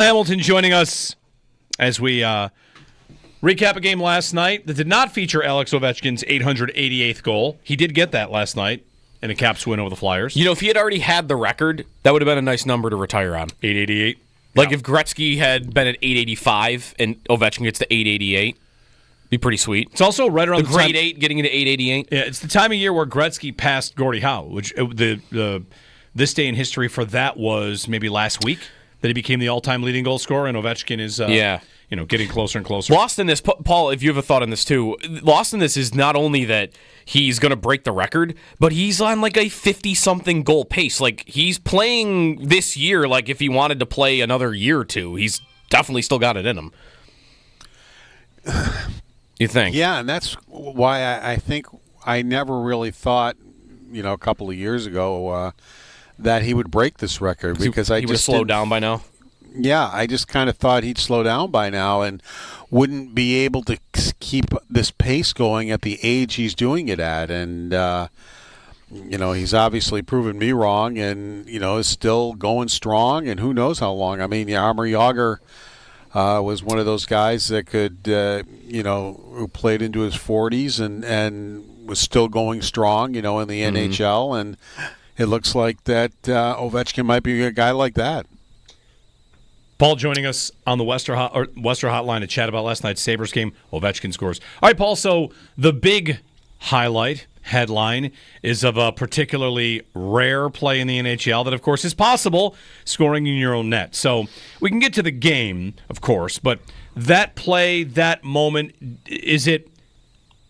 Hamilton joining us as we recap a game last night that did not feature Alex Ovechkin's 888th goal. He did get that last night in a Caps win over the Flyers. You know, if he had already had the record, that would have been a nice number to retire on. 888. Like if Gretzky had been at 885 and Ovechkin gets to 888, be pretty sweet. It's also right around the grade 8 getting into 888. Yeah, it's the time of year where Gretzky passed Gordie Howe, which this day in history for that was maybe last week that he became the all-time leading goal scorer, and Ovechkin is getting closer and closer. Lost in this, Paul, if you have a thought on this too, lost in this is not only that he's going to break the record, but he's on like a 50-something goal pace. Like, he's playing this year like if he wanted to play another year or two. He's definitely still got it in him. You think? Yeah, and that's why I think I never really thought, a couple of years ago, that he would break this record because he would slow down by now. Yeah, I just kind of thought he'd slow down by now and wouldn't be able to keep this pace going at the age he's doing it at. And, he's obviously proven me wrong and, is still going strong, and who knows how long. I mean, Jaromir Jagr was one of those guys that could, who played into his 40s and was still going strong, in the NHL. And it looks like that Ovechkin might be a guy like that. Paul joining us on the Wester Hotline to chat about last night's Sabres game. Ovechkin scores. All right, Paul, so the big headline is of a particularly rare play in the NHL that, of course, is possible, scoring in your own net. So we can get to the game, of course, but that play, that moment, is it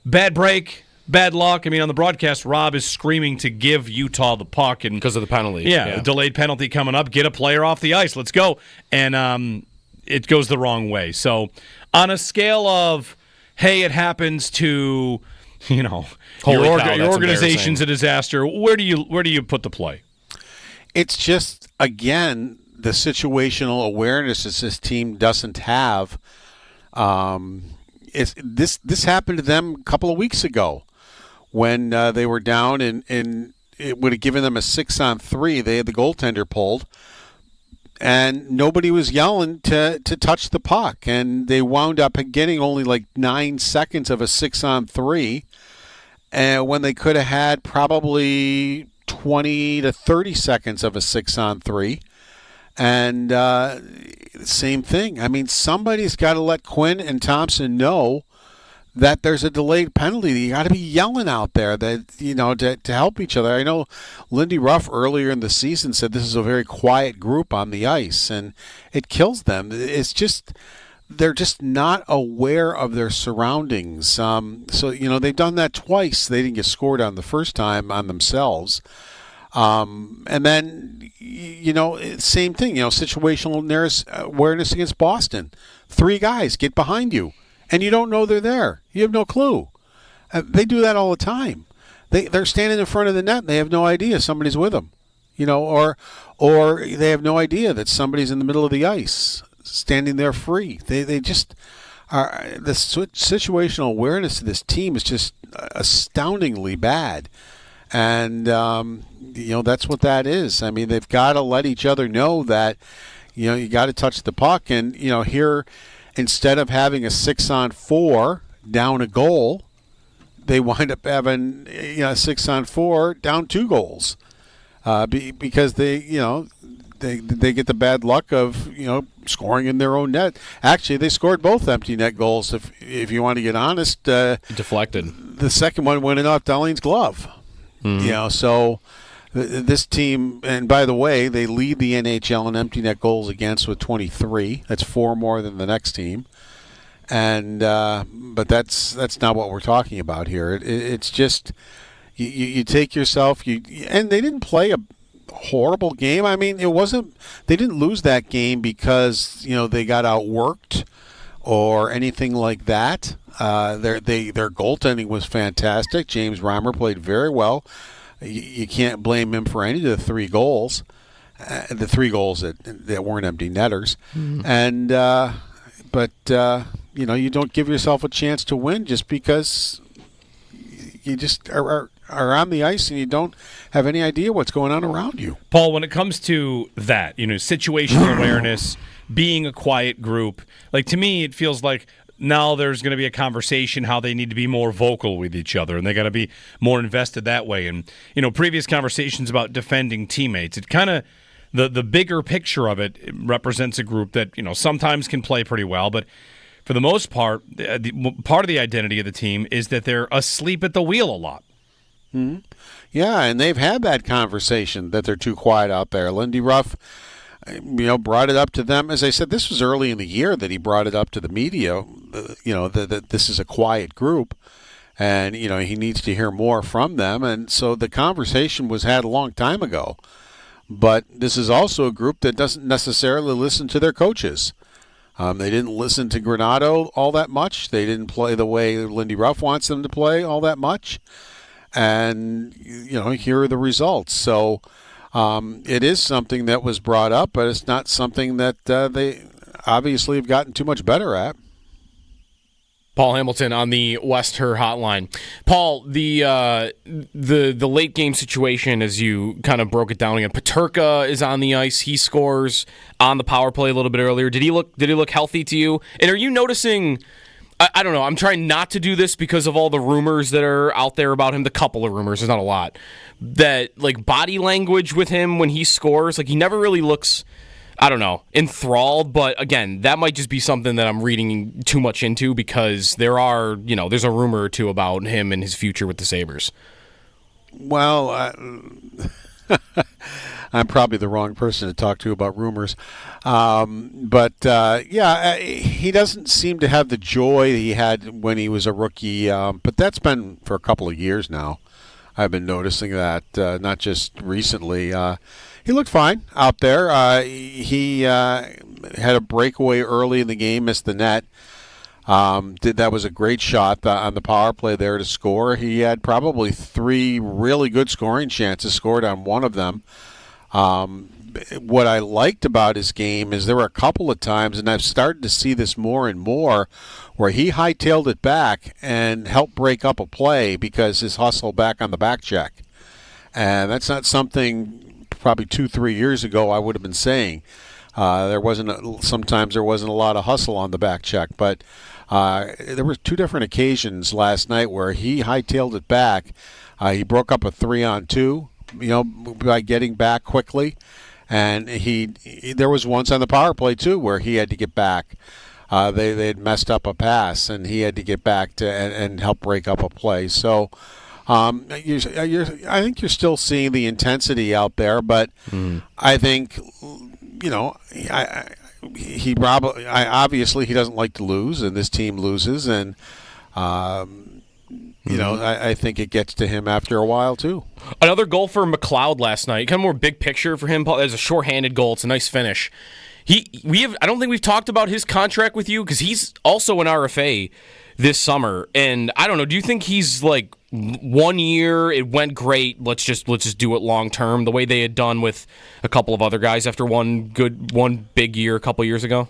bad break, bad luck? I mean, on the broadcast, Rob is screaming to give Utah the puck. And because of the penalty. Yeah, a delayed penalty coming up. Get a player off the ice. Let's go. And it goes the wrong way. So on a scale of, hey, it happens to, your organization's a disaster, where do you put the play? It's just, again, the situational awareness that this team doesn't have. This happened to them a couple of weeks ago. When they were down and it would have given them a 6-on-3. They had the goaltender pulled, and nobody was yelling to touch the puck. And they wound up getting only like 9 seconds of a 6-on-3, when they could have had probably 20 to 30 seconds of a 6-on-3. And same thing. I mean, somebody's got to let Quinn and Thompson know that there's a delayed penalty. You got to be yelling out there that to help each other. I know Lindy Ruff earlier in the season said this is a very quiet group on the ice, and it kills them. It's just they're just not aware of their surroundings. So they've done that twice. They didn't get scored on the first time on themselves, and then same thing. Situational awareness against Boston. 3 guys get behind you. And you don't know they're there. You have no clue. They do that all the time. They're standing in front of the net and they have no idea somebody's with them. Or they have no idea that somebody's in the middle of the ice, standing there free. They just are. The situational awareness of this team is just astoundingly bad. And, that's what that is. I mean, they've got to let each other know that, you got to touch the puck. And, here, instead of having a 6-on-4 down a goal, they wind up having a 6-on-4 down 2 goals because they get the bad luck of scoring in their own net. Actually, they scored both empty net goals. If you want to get honest, deflected. The second one went in off Darlene's glove. So. This team, and by the way, they lead the NHL in empty net goals against with 23. That's 4 more than the next team. And but that's not what we're talking about here. It's just you take yourself. And they didn't play a horrible game. I mean, it wasn't. They didn't lose that game because they got outworked or anything like that. Their goaltending was fantastic. James Reimer played very well. You can't blame him for any of the 3 goals, the 3 goals that weren't empty netters. And but you don't give yourself a chance to win just because you just are on the ice and you don't have any idea what's going on around you. Paul, when it comes to that, situational awareness, being a quiet group. Like, to me, it feels like now there's going to be a conversation how they need to be more vocal with each other, and they got to be more invested that way. And, previous conversations about defending teammates, it kind of, the bigger picture of it represents a group that, sometimes can play pretty well, but for the most part, part of the identity of the team is that they're asleep at the wheel a lot. Mm-hmm. Yeah, and they've had that conversation that they're too quiet out there. Lindy Ruff, brought it up to them. As I said, this was early in the year that he brought it up to the media, that this is a quiet group, and, he needs to hear more from them. And so the conversation was had a long time ago. But this is also a group that doesn't necessarily listen to their coaches. They didn't listen to Granato all that much. They didn't play the way Lindy Ruff wants them to play all that much. And, here are the results. So it is something that was brought up, but it's not something that they obviously have gotten too much better at. Paul Hamilton on the West Her hotline. Paul, the late game situation, as you kind of broke it down again. Peterka is on the ice. He scores on the power play a little bit earlier. Did he look healthy to you? And are you noticing? I don't know. I'm trying not to do this because of all the rumors that are out there about him. The couple of rumors, there's not a lot. That like body language with him when he scores, like he never really looks, I don't know, enthralled. But again, that might just be something that I'm reading too much into because there's a rumor or two about him and his future with the Sabres. Well, I'm probably the wrong person to talk to about rumors. He doesn't seem to have the joy he had when he was a rookie. But that's been for a couple of years now. I've been noticing that, not just recently. He looked fine out there. He had a breakaway early in the game, missed the net. That was a great shot on the power play there to score. He had probably 3 really good scoring chances, scored on one of them. What I liked about his game is there were a couple of times, and I've started to see this more and more, where he hightailed it back and helped break up a play because his hustle back on the back check. And that's not something probably 2-3 years ago I would have been saying. Sometimes there wasn't a lot of hustle on the back check, but there were 2 different occasions last night where he hightailed it back. He broke up a 3-on-2, by getting back quickly, and there was once on the power play too where he had to get back. They had messed up a pass, and he had to get back and help break up a play. So I think you're still seeing the intensity out there, but I think obviously he doesn't like to lose, and this team loses, and I think it gets to him after a while too. Another goal for McLeod last night. Kind of more big picture for him. There's a shorthanded goal. It's a nice finish. I don't think we've talked about his contract with you because he's also an RFA this summer. And I don't know. Do you think he's like 1 year? It went great. Let's just do it long term, the way they had done with a couple of other guys after one big year a couple years ago.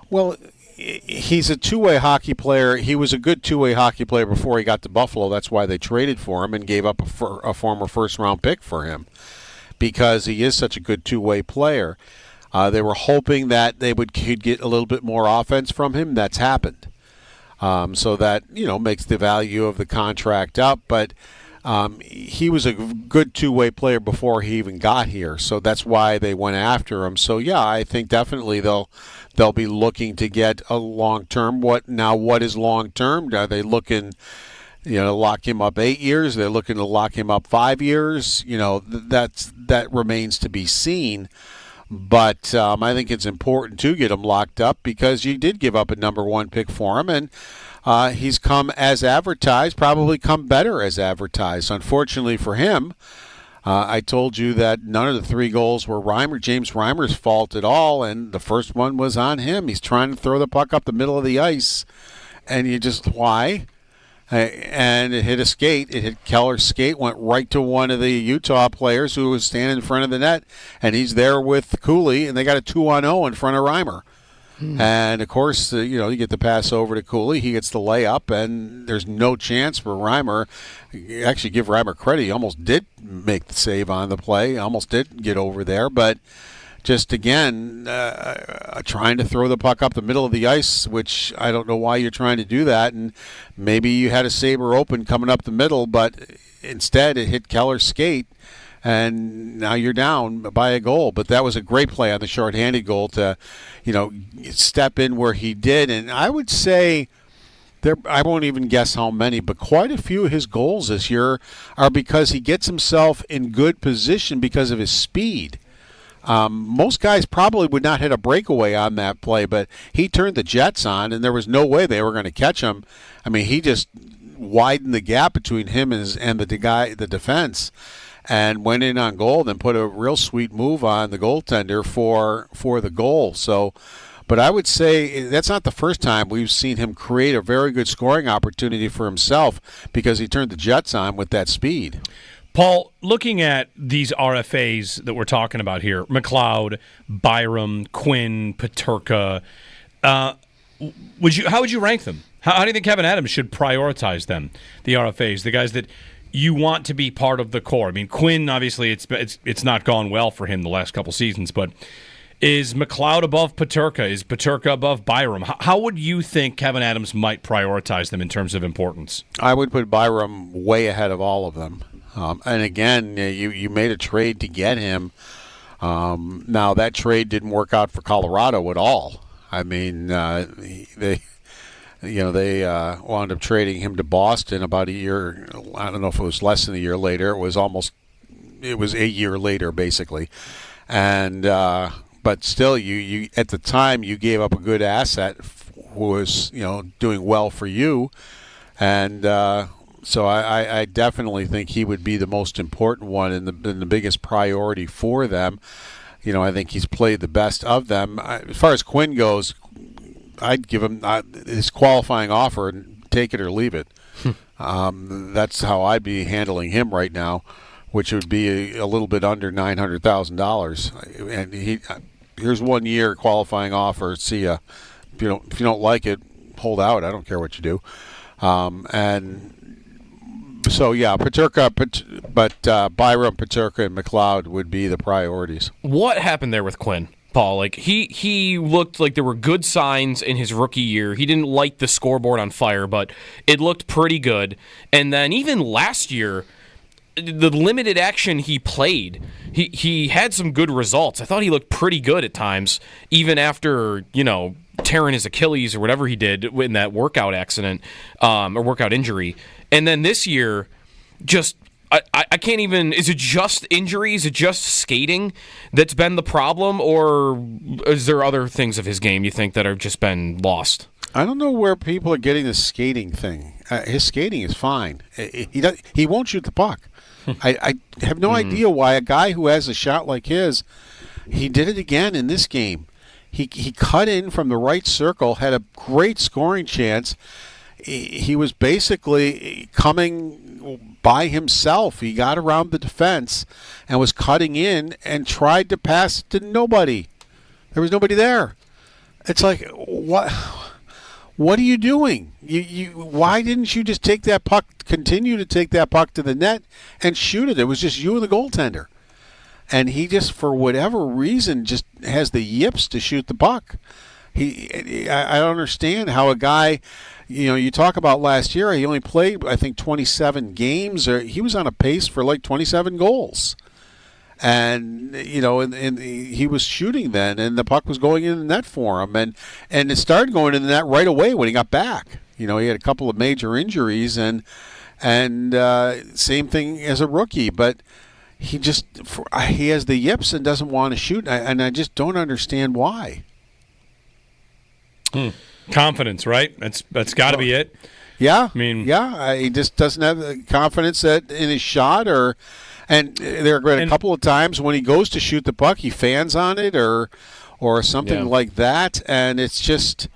Well, he's a two-way hockey player. He was a good two-way hockey player before he got to Buffalo. That's why they traded for him and gave up a former first-round pick for him, because he is such a good two-way player. They were hoping that they could get a little bit more offense from him. That's happened. So that, makes the value of the contract up. But he was a good two-way player before he even got here. So that's why they went after him. So, yeah, I think definitely they'll be looking to get a long-term. What is long-term? Are they looking to lock him up 8 years? They're looking to lock him up 5 years. That remains to be seen. But I think it's important to get him locked up because you did give up a number 1 pick for him, and he's come as advertised, probably come better as advertised. Unfortunately for him, I told you that none of the 3 goals were James Reimer's fault at all, and the first one was on him. He's trying to throw the puck up the middle of the ice, and why? And it hit a skate. It hit Keller's skate, went right to one of the Utah players who was standing in front of the net, and he's there with Cooley, and they got a 2-on-0 in front of Reimer. And, of course, you get the pass over to Cooley. He gets the layup, and there's no chance for Reimer. Actually, give Reimer credit. He almost did make the save on the play. Almost did get over there, but just again trying to throw the puck up the middle of the ice, which I don't know why you're trying to do that. And maybe you had a Sabre open coming up the middle, but instead it hit Keller's skate, and now you're down by a goal. But that was a great play on the shorthanded goal to, step in where he did. And I would say I won't even guess how many, but quite a few of his goals this year are because he gets himself in good position because of his speed. Most guys probably would not hit a breakaway on that play, but he turned the Jets on, and there was no way they were going to catch him. I mean, he just widened the gap between him and the defense, and went in on goal, and put a real sweet move on the goaltender for the goal. So. But I would say that's not the first time we've seen him create a very good scoring opportunity for himself because he turned the Jets on with that speed. Paul, looking at these RFAs that we're talking about here, McLeod, Byram, Quinn, Peterka, how would you rank them? How do you think Kevin Adams should prioritize them, the RFAs, the guys that you want to be part of the core? I mean, Quinn, obviously, it's not gone well for him the last couple seasons, but is McLeod above Peterka? Is Peterka above Byram? How would you think Kevin Adams might prioritize them in terms of importance? I would put Byram way ahead of all of them. And again, you made a trade to get him. Now, that trade didn't work out for Colorado at all. I mean, they wound up trading him to Boston about a year. I don't know if it was less than a year later. It was a year later, basically. And but still, you at the time you gave up a good asset who was doing well for you, and so I definitely think he would be the most important one and the biggest priority for them. I think he's played the best of them. As far as Quinn goes, I'd give him his qualifying offer and take it or leave it. That's how I'd be handling him right now, which would be a little bit under $900,000. And here's 1 year qualifying offer. See ya. If you don't like it, hold out. I don't care what you do. And so yeah, Peterka, but Byram, Peterka, and McLeod would be the priorities. What happened there with Quinn, Paul? Like he looked like there were good signs in his rookie year. He didn't light the scoreboard on fire, but it looked pretty good. And then even last year, the limited action he played, he had some good results. I thought he looked pretty good at times, even after tearing his Achilles or whatever he did in that workout accident or workout injury. And then this year, just I can't even. Is it just injury? Is it just skating that's been the problem, or is there other things of his game you think that have just been lost? I don't know where people are getting the skating thing. His skating is fine. He won't shoot the puck. I have no idea why a guy who has a shot like his, he did it again in this game. He cut in from the right circle, had a great scoring chance. He was basically coming by himself. He got around the defense and was cutting in and tried to pass to nobody. There was nobody there. It's like, what are you doing? Why didn't you just take that puck, continue to take that puck to the net and shoot it? It was just you and the goaltender. And he just, for whatever reason, just has the yips to shoot the puck. I don't understand how a guy, you talk about last year, he only played, I think, 27 games. Or he was on a pace for like 27 goals. And, and he was shooting then, and the puck was going in the net for him. And it started going in the net right away when he got back. He had a couple of major injuries, and same thing as a rookie. But he has the yips and doesn't want to shoot, and I just don't understand why. Confidence, right? That's got to be it. Yeah, I mean, he just doesn't have the confidence in his shot, and there have been a couple of times when he goes to shoot the puck, he fans on it or something like that, and it's just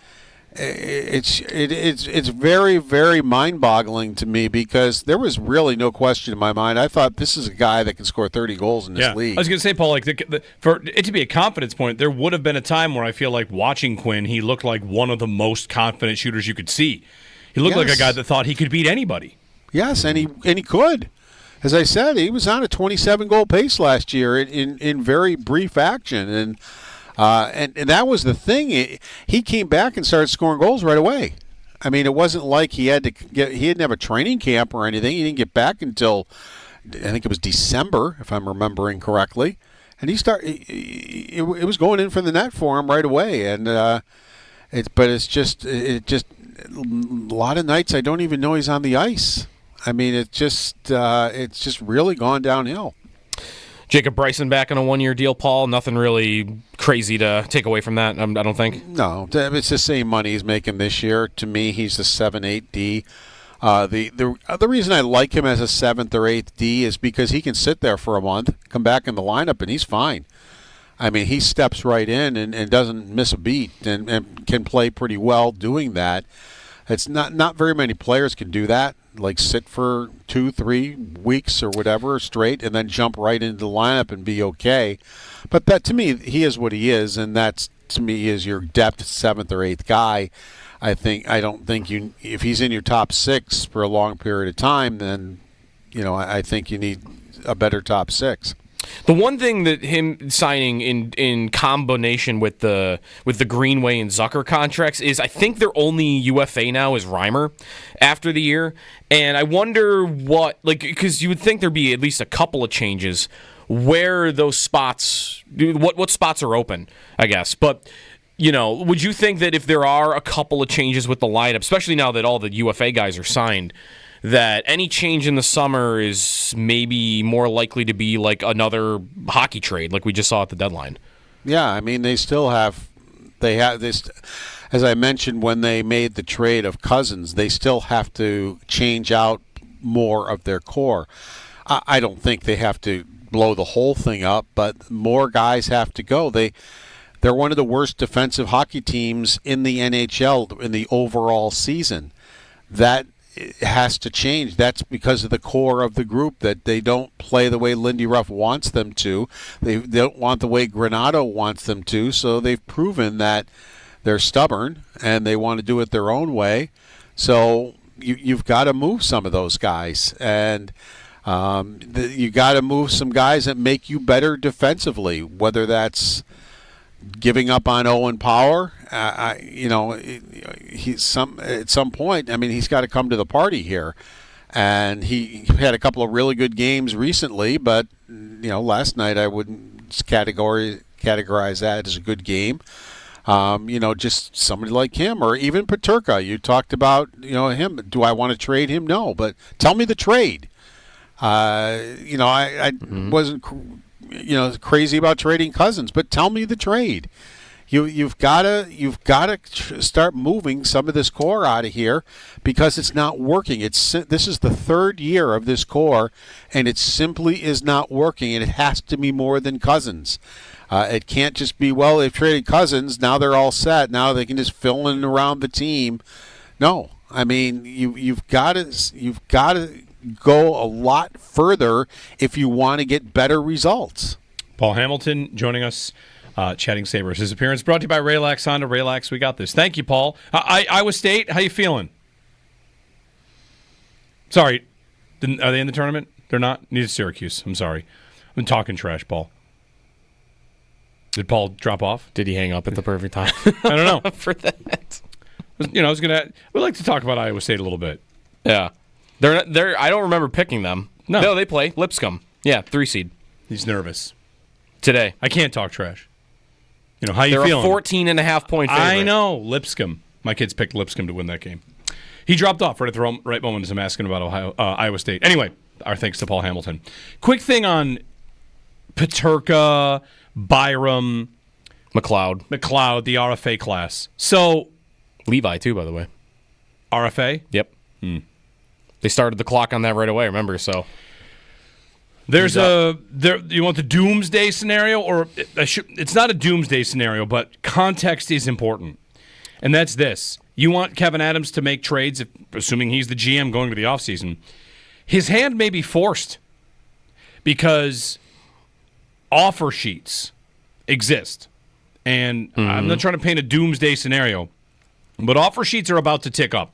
it's very, very mind-boggling to me because there was really no question in my mind. I thought this is a guy that can score 30 goals in this league. I was going to say, Paul, for it to be a confidence point, there would have been a time where I feel like watching Quinn, he looked like one of the most confident shooters you could see. He looked like a guy that thought he could beat anybody. Yes, and he could. as I said, he was on a 27-goal pace last year in very brief action, and that was the thing. He came back and started scoring goals right away. I mean, it wasn't like he didn't have a training camp or anything. He didn't get back until I think it was December, if I'm remembering correctly. And it was going in for the net for him right away. And it's just a lot of nights I don't even know he's on the ice. I mean, it's just really gone downhill. Jacob Bryson back on a one-year deal, Paul. Nothing really crazy to take away from that, I don't think. No, it's the same money he's making this year. To me, he's the 7-8 D. The reason I like him as a 7th or 8th D is because he can sit there for a month, come back in the lineup, and he's fine. I mean, he steps right in and doesn't miss a beat and can play pretty well doing that. It's not very many players can do that, like sit for 2-3 weeks or whatever straight and then jump right into the lineup and be okay. But that, to me, he is what he is, and that's, to me, is your depth 7th or 8th guy. I don't think if he's in your top 6 for a long period of time, then I think you need a better top 6. The one thing that him signing in combination with the Greenway and Zucker contracts is I think their only UFA now is Reimer after the year, and I wonder because you would think there'd be at least a couple of changes where those spots, what spots are open, I guess, but. Would you think that if there are a couple of changes with the lineup, especially now that all the UFA guys are signed, that any change in the summer is maybe more likely to be like another hockey trade like we just saw at the deadline? Yeah, I mean, they have this, as I mentioned when they made the trade of Cousins, they still have to change out more of their core. I don't think they have to blow the whole thing up, but more guys have to go. They're one of the worst defensive hockey teams in the NHL in the overall season. That has to change. That's because of the core of the group, that they don't play the way Lindy Ruff wants them to. They don't want the way Granato wants them to, so they've proven that they're stubborn and they want to do it their own way. So you've got to move some of those guys, and you got to move some guys that make you better defensively, whether that's giving up on Owen Power. At some point, I mean, he's got to come to the party here. And he had a couple of really good games recently, but last night I wouldn't categorize that as a good game. Just somebody like him, or even Peterka. You talked about him. Do I want to trade him? No, but tell me the trade. I wasn't crazy about trading Cousins, but tell me the trade. You've got to start moving some of this core out of here because it's not working. This is the 3rd year of this core, and it simply is not working. And it has to be more than Cousins. It can't just be, well, they've traded Cousins, now they're all set. Now they can just fill in around the team. No, I mean you've got to go a lot further if you want to get better results. Paul Hamilton joining us, chatting Sabres. His appearance brought to you by Raylax Honda. Raylax, we got this. Thank you, Paul. Iowa State, how you feeling? Sorry, are they in the tournament? They're not? Neither Syracuse. I'm sorry. I'm talking trash, Paul. Did Paul drop off? Did he hang up at the perfect time? I don't know. For that. We'd like to talk about Iowa State a little bit. Yeah. They're. I don't remember picking them. No, they play Lipscomb. Yeah, 3 seed. He's nervous today. I can't talk trash. How you feeling? They're a 14.5-point favorite. I know, Lipscomb. My kids picked Lipscomb to win that game. He dropped off right at the right moment as I'm asking about Iowa State. Anyway, our thanks to Paul Hamilton. Quick thing on Peterka, Byram, McLeod, the RFA class. So Levi too, by the way. RFA? Yep. They started the clock on that right away, remember? So there's you want the doomsday scenario, or it's not a doomsday scenario, but context is important. And that's this. You want Kevin Adams to make trades, assuming he's the GM going to the offseason. His hand may be forced because offer sheets exist. And I'm not trying to paint a doomsday scenario, but offer sheets are about to tick up.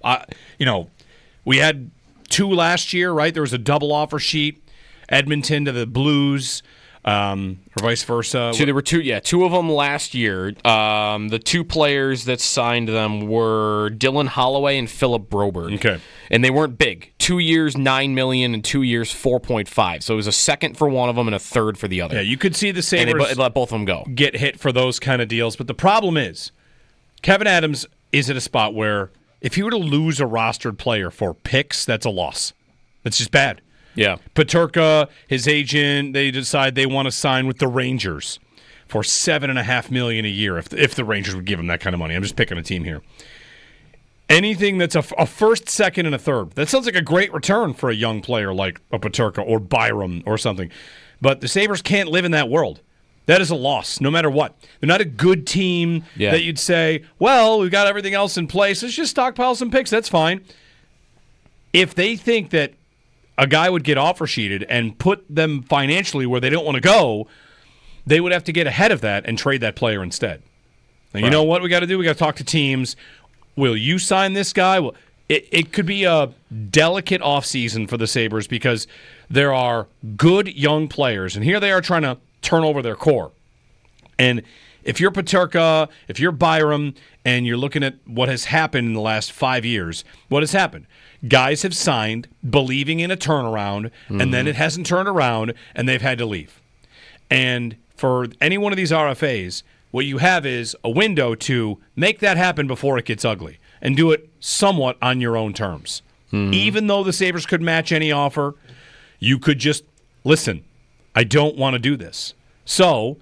We had 2 last year, right? There was a double offer sheet. Edmonton to the Blues, or vice versa. So there were two of them last year. The two players that signed them were Dylan Holloway and Philip Broberg. Okay. And they weren't big. 2 years, $9 million, and 2 years, $4.5. So it was a second for one of them and a third for the other. Yeah, you could see the Sabres and they let both of them go. Get hit for those kind of deals. But the problem is, Kevin Adams is at a spot where if he were to lose a rostered player for picks, that's a loss. That's just bad. Yeah. Peterka, his agent, they decide they want to sign with the Rangers for $7.5 million a year if the Rangers would give him that kind of money. I'm just picking a team here. Anything that's a first, second, and a third. That sounds like a great return for a young player like a Peterka or Byram or something. But the Sabres can't live in that world. That is a loss, no matter what. They're not a good team that you'd say, well, we've got everything else in place. Let's just stockpile some picks. That's fine. If they think that a guy would get offer sheeted and put them financially where they don't want to go, they would have to get ahead of that and trade that player instead. And you know what we got to do? We got to talk to teams. Will you sign this guy? Well, it could be a delicate offseason for the Sabres because there are good young players, and here they are trying to turn over their core. And if you're Peterka, if you're Byram, and you're looking at what has happened in the last 5 years, what has happened? Guys have signed believing in a turnaround, and then it hasn't turned around, and they've had to leave. And for any one of these RFAs, what you have is a window to make that happen before it gets ugly and do it somewhat on your own terms. Even though the Sabres could match any offer, you could just, listen, I don't want to do this. So,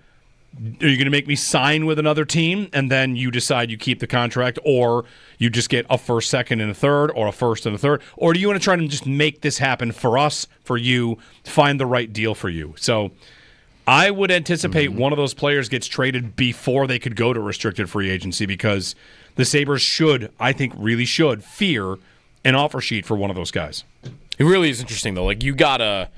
are you going to make me sign with another team and then you decide you keep the contract, or you just get a first, second, and a third, or a first and a third? Or do you want to try to just make this happen for us, for you, find the right deal for you? So I would anticipate one of those players gets traded before they could go to restricted free agency because the Sabres should, I think really should, fear an offer sheet for one of those guys. It really is interesting, though. Like, you got to...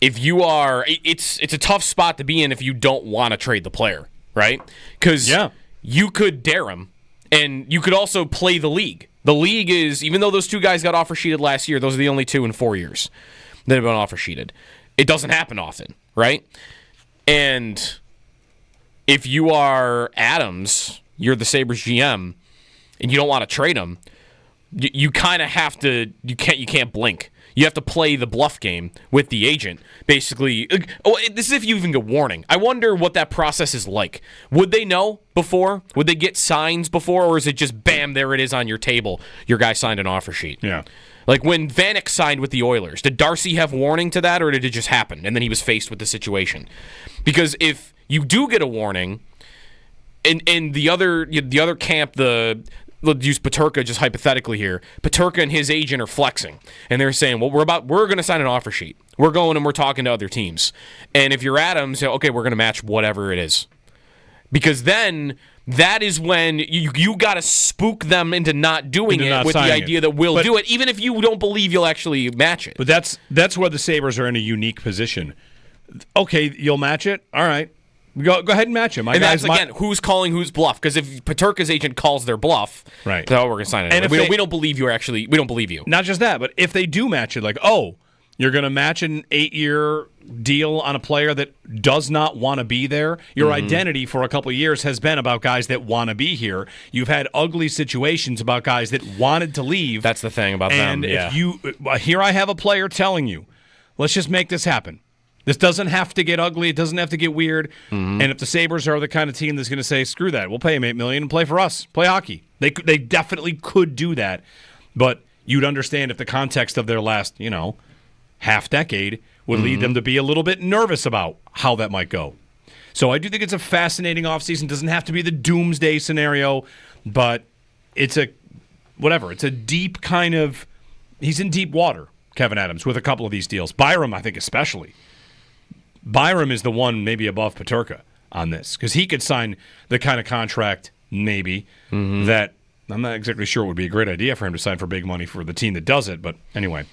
If you are, it's a tough spot to be in if you don't want to trade the player, right? Because you could dare him, and you could also play the league. The league is, even though those two guys got offer sheeted last year, those are the only two in 4 years that have been offer sheeted. It doesn't happen often, right? And if you are Adams, you're the Sabres GM, and you don't want to trade him, you kind of have to. You can't blink. You have to play the bluff game with the agent. Basically, this is if you even get warning. I wonder what that process is like. Would they know before? Would they get signs before? Or is it just, bam, there it is on your table. Your guy signed an offer sheet. Yeah. Like when Vanek signed with the Oilers, did Darcy have warning to that, or did it just happen? And then he was faced with the situation. Because if you do get a warning, and the other camp, let's use Peterka just hypothetically here. Peterka and his agent are flexing, and they're saying, "Well, we're going to sign an offer sheet. We're going and we're talking to other teams." And if you're Adams, okay, we're going to match whatever it is, because then that is when you got to spook them into not doing it with the idea that we'll do it, even if you don't believe you'll actually match it. But that's where the Sabres are in a unique position. Okay, you'll match it. All right. Go ahead and match him. And that's, again, who's calling whose bluff. Because if Peterka's agent calls their bluff, right, so we're going to sign it. And we don't believe you actually. We don't believe you. Not just that, but if they do match it, like, oh, you're going to match an 8-year deal on a player that does not want to be there. Your identity for a couple of years has been about guys that want to be here. You've had ugly situations about guys that wanted to leave. That's the thing about them. And if here I have a player telling you, let's just make this happen. This doesn't have to get ugly. It doesn't have to get weird. And if the Sabres are the kind of team that's going to say, screw that, we'll pay him $8 million and play for us, play hockey. They definitely could do that. But you'd understand if the context of their last, half decade would lead them to be a little bit nervous about how that might go. So I do think it's a fascinating offseason. Doesn't have to be the doomsday scenario, but it's a deep kind of, he's in deep water, Kevin Adams, with a couple of these deals. Byram, I think especially. Byram is the one maybe above Peterka on this because he could sign the kind of contract maybe that I'm not exactly sure it would be a great idea for him to sign for big money for the team that does it. But anyway.